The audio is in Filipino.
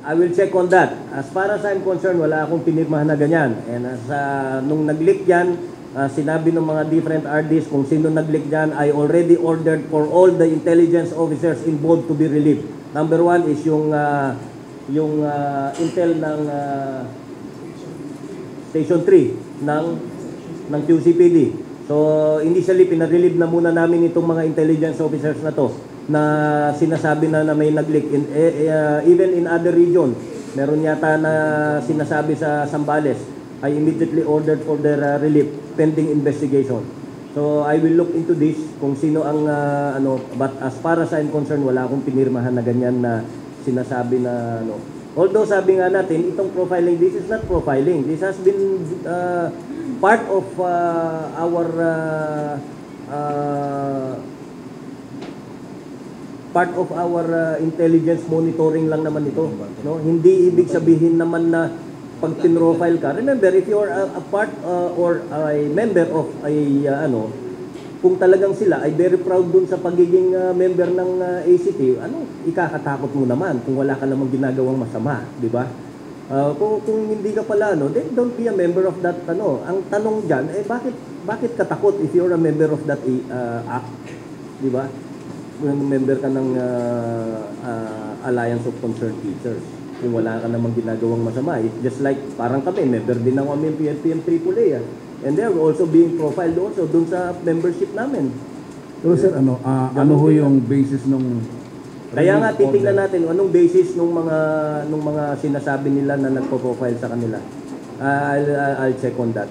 I will check on that. As far as I'm concerned, wala akong pinirmahan na ganyan. And as, nung nag-leak yan, sinabi ng mga different RDs kung sino nag-leak dyan, I already ordered for all the intelligence officers involved to be relieved. Number one is yung intel ng Station 3 ng QCPD. So initially pinarelieve na muna namin itong mga intelligence officers na to na sinasabi na may nag-leak. Even in other region, meron yata na sinasabi sa Zambales. I immediately ordered for their relief pending investigation. So I will look into this kung sino ang but as far as I'm concerned, wala akong pinirmahan na ganyan na sinasabi na Although sabi nga natin, itong profiling, this is not profiling. This has been part of our intelligence monitoring lang naman ito, no? Hindi ibig sabihin naman na pag pinrofile ka. Remember, if you are a part or a member of a kung talagang sila ay very proud dun sa pagiging member ng ACT, ikakatakot mo naman kung wala ka namang ginagawang masama, di ba? Kung hindi ka pala, then don't be a member of that, Ang tanong dyan, bakit ka takot if you're a member of that act, di ba? Kung member ka ng Alliance of Concerned Teachers, kung wala ka namang ginagawang masama, it's just like, parang kami, member din ng PNP AAA, and they are also being profiled also dun sa membership namin. So sir, ano ho yung basis nung kaya nga titingnan natin anong basis nung mga sinasabi nila na nagpo-profile sa kanila. I'll check on that.